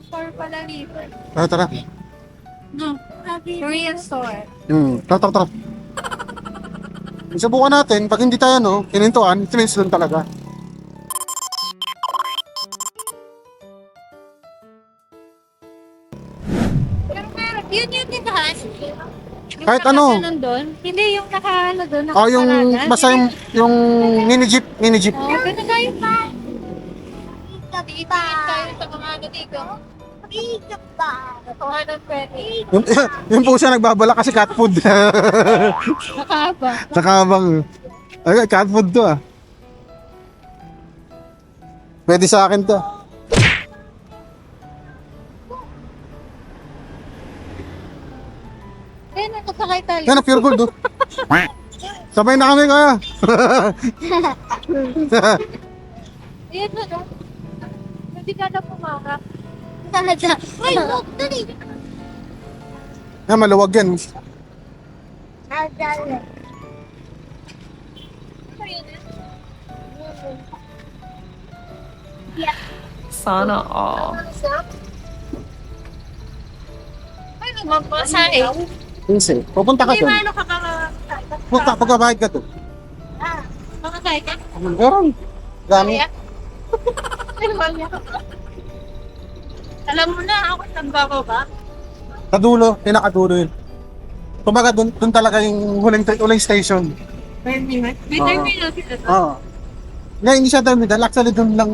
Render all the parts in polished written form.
store pala dito. Tara, tara. No. Korean store. Tara, tara, tara. Subukan natin, pag hindi tayo, no, kinintuan, it means doon talaga. Pero yun yung tindahan. Yung Kahit ano. nakaganon doon. Hindi yung naka-ano doon, Oh, yung, nakaparada. basta yung mini jeep, mini jeep. Oh, gano'n tayo pa. Titingin tayo sa mga ano dito. Ikap ba? 220. Yung, yung po siya nagbabala kasi cat food. Nakahaba. Nakabang. Ay, cat food to ah. Pwede sa akin to. Eh, nakasakay tayo. Yan, pure gold oh. Sabay na kami kaya. Ayan na, no? Hindi ka na pumarap. Talaga. Ay, look, dali. Yan, maluwag yan. Adala. Sana all. Ay, nagmamasay. Pinse, pupunta ka Hindi, doon. ano ka ka? Punta, pagkabahid ka to. Makasay ka? Meron. Dami. Alam mo na, ako nagbago ba? Kadulo, pinakadulo yun. Kumbaga doon talaga yung huling station. 10 minutes? May Oo. 10 minutes ito. Oo. Nga, hindi siya terminal. Actually, doon lang,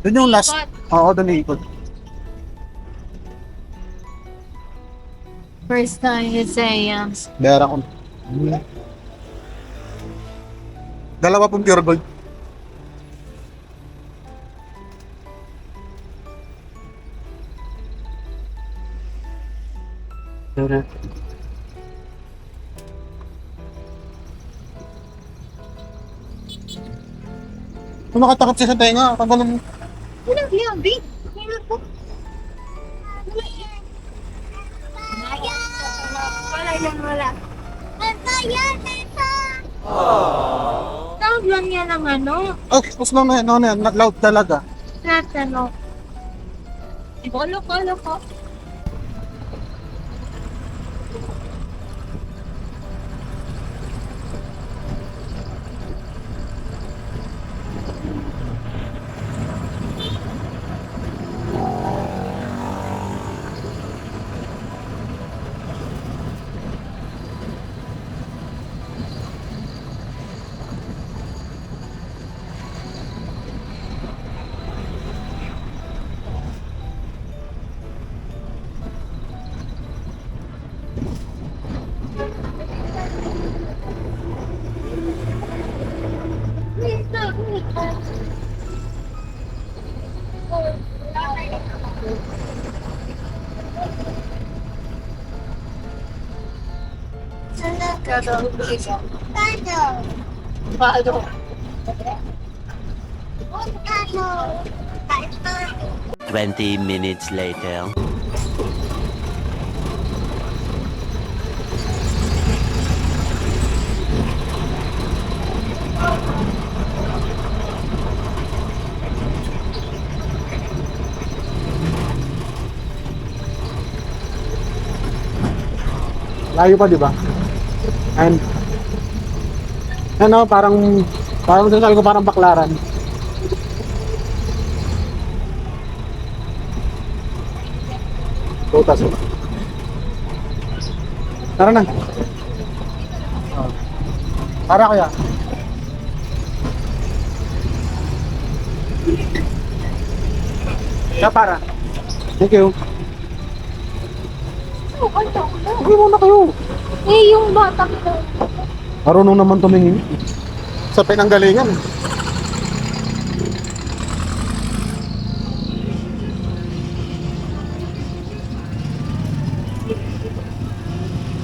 doon yung last. Ikot. Oo, doon ikot. First time you say, Bayara ko. Dalawa pong pure gold. Kung nakatakot siya sa tenga, pag ganun. Walang liyabi. Wala yan, wala. Antayan, ito! Tawag lang yan ang ano, Oh, tapos na yan, loud talaga. lahat ano. Loko. Paano? 20 minutes later. Layo pa, di ba? And, ano, parang sinasabi ko parang baklaran. Tutas. Tara na. Oh. Para kaya. Kaya para. Thank you. Hindi muna kayo. Eh, yung bata ko. Marunong naman tumingin. Sa pinanggalingan.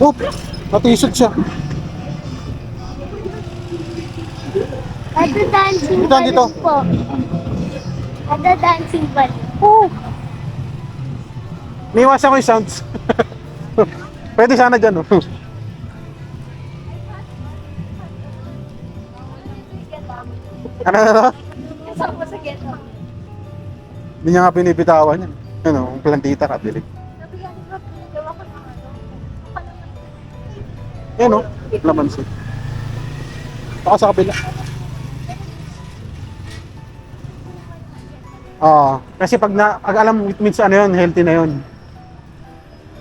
Oop! Natisod siya. Ada dancing Dito, dito. balloon po. Ada dancing balloon. Oh. Niiwasan ko yung sounds. Pwede sana dyan, oh. Ano? Kasama sa ghetto. Hindi niya nga pinipitawan yan. Ano, plantita ka, bili. Sabi nga nila, pinagawa ko ng ano. Yan o, lamansi. Baka sa kabila. Kasi pag alam means ano yun, healthy na yun.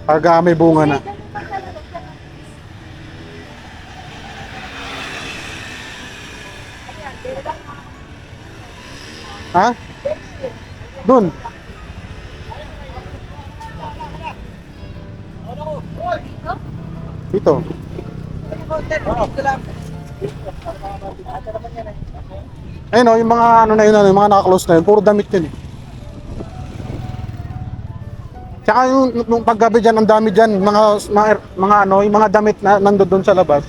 Pag may bunga na. Ha? Doon. Dito. Ayun o, yung mga ano na yun, yung mga naka-close na yun, puro damit yun. Tsaka yung paggabi dyan, ang dami dyan, mga ano, yung mga damit na nandun doon sa labas.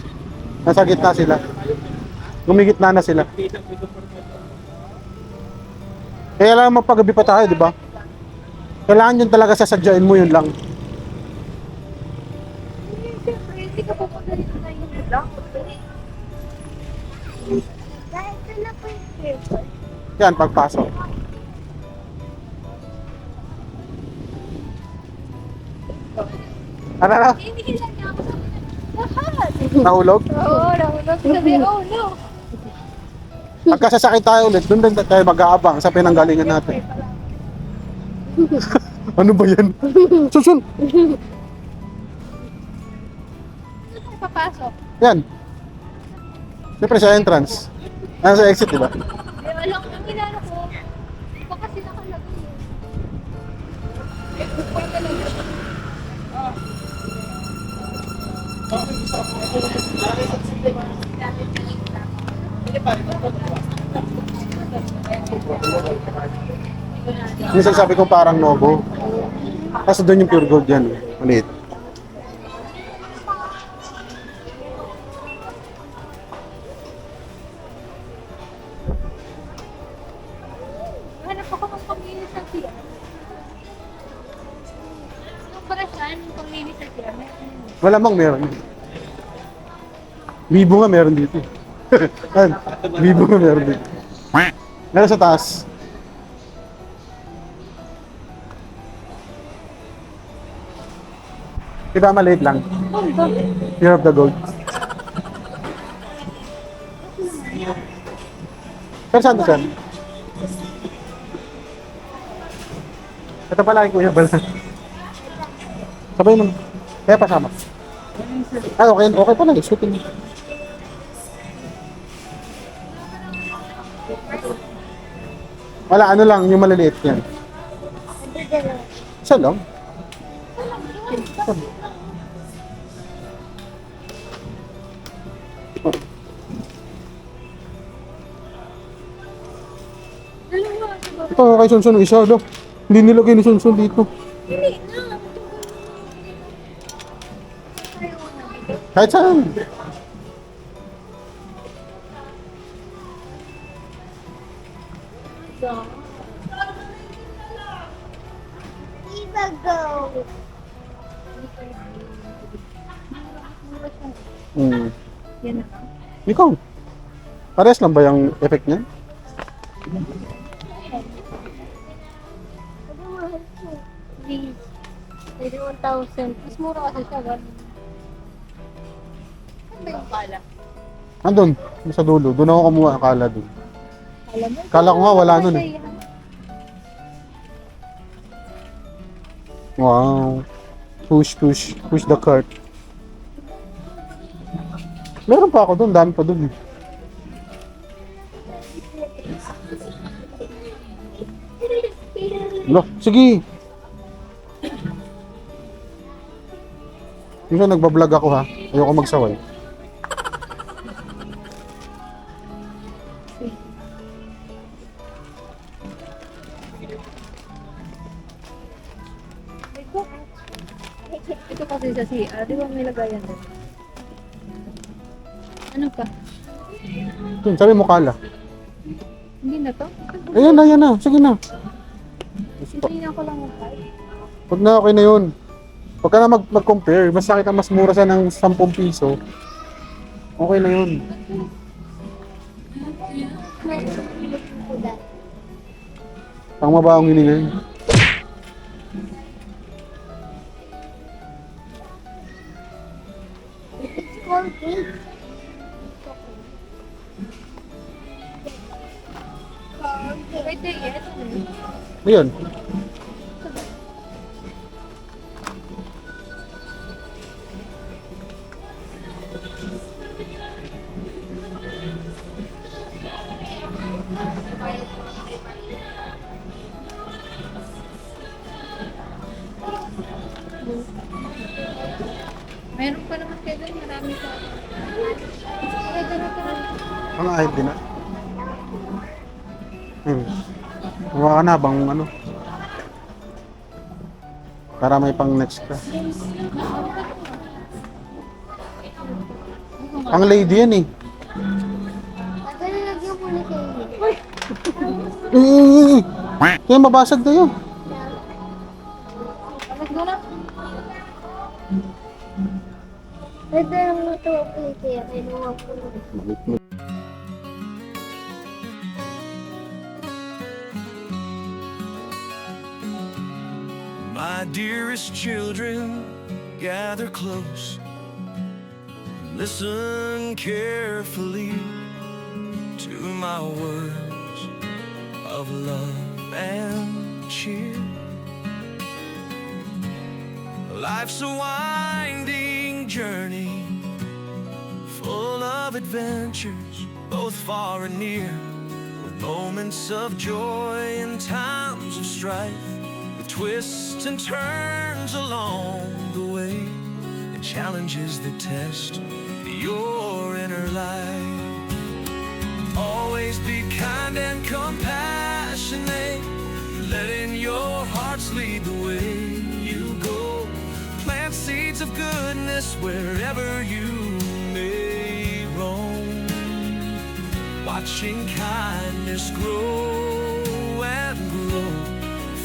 Nasa gitna sila. Gumigitna na sila. Kaya lang magpagabi pa tayo, di ba? Kailangan yun talaga sasadyain mo, yun lang. Siyempre, hindi ka pupunta dito na yung vlog. Dahil ito na po yung paper. Yan, pagpasok. Ano na? Hindi lang niya ako sabi na lahat. Nahulog? Oo, nahulog. Sabi, oh no. Pagkasasakit tayo ulit, doon din tayo mag-aabang sa pinanggalingan natin. Ano ba yan? Susun! Saan tayo papasok? Yan. Siyempre sa entrance. Sa exit, di ba? Alam ko, ang kilala ko. Baka sila kalagay yun. Minsan sabi ko parang Novo. Kasi doon yung pure gold yan. Maliit. Hanap ako ng panglinis sa siya. Yung parasan, yung panglinis sa siya. Malamang meron. Bibo nga meron dito. Yan. Bibo nga meron dito. Meron sa taas. Diba maliit lang? Year of the gold. Pero saan to, sir? Ito pala yung kuya bala. Sabay naman. Kaya pasama. Ah, okay pala. Shooting. Wala, ano lang, yung maliliit yan. Isa lang. Ito, kay Sunsun isa, no? Hindi nilagay ni Sunsun dito. Hindi na. Kahit saan. Viva go! Hmm. Yan na lang. Ikaw. Pares lang ba yung effect niya? Sabi mo, please. 31,000. Mas mura kasi siya. Saan ba yung pala? Andun, sa dulo. Doon ako kumuha ang kala doon. Alam mo? Kala ko nga wala nun eh. Wow. Push the cart. Meron pa ako doon, dami pa doon eh. Lo, sige. Minsan nagbablog ako ha. Ayoko magsaway. Ito kasi sa CR. Di ba may lagayan doon? Ano pa? Yun, sabi mo kala. Hindi na to? Ayan na. Sige na. Hindi na ako lang mag-buy. Huwag na, okay na yun. Huwag ka na mag-compare. Mas nakita mas mura siya ng 10 piso. Okay na yun. Pang mabaong hininga yun. ang cake. Wait, yes. Ayun. Meron pa naman kayo doon, marami pa. Pwede na pa. Ang ID na. Huwag ka na bang ano. Para may pang next ka. Ang lady yan eh. Tagalagyan mo ni Katie. Kaya mabasag tayo. Alag doon na. Pwede lang mo ito kaya kinuha ko. My dearest children, gather close. Listen carefully to my words of love and cheer. Life's a winding journey, full of adventures, both far and near, with moments of joy and times of strife, with twists and turns along the way, and challenges that test your inner life. Always be kind and compassionate, letting your hearts lead the way you go. Plant seeds of goodness wherever you may roam, watching kindness grow and grow.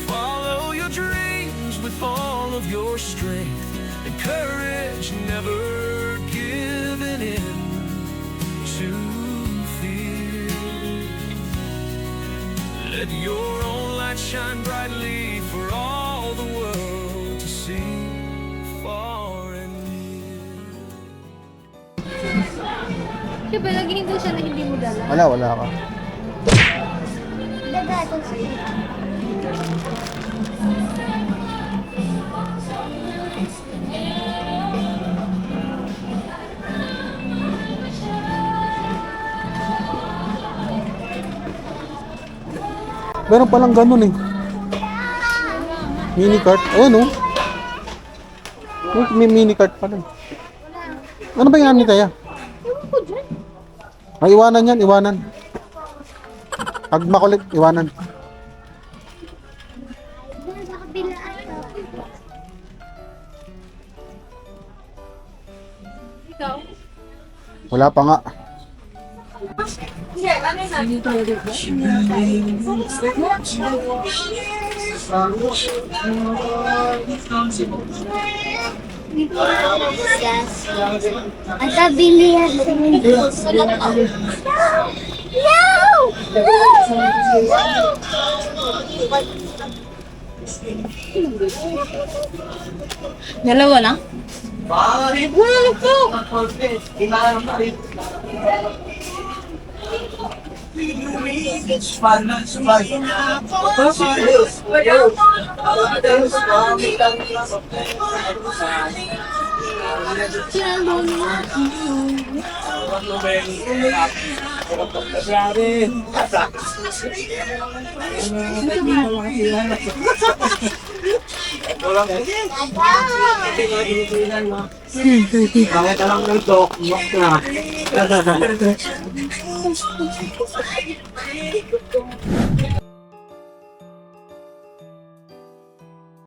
Follow your dreams with all of your strength and courage, never giving in to fear. Let your own light shine brightly for all the world to see, far and near. Diba, lagi hindi siya na hindi mo dala? Wala ka. Dagatong siya. Meron palang ganun eh. Mini cart. Ayan oh. May mini cart pala. Ano ba yan ni Taya? Ewan ko dyan. Ay, iwanan yan, iwanan. Pag makulit, iwanan. Doon sa kabila ata. Ikaw? Wala pa nga. Yes. Ang tabilihan sa mundo. No! Dalawa na? Bakit alam ng dok? Mock na.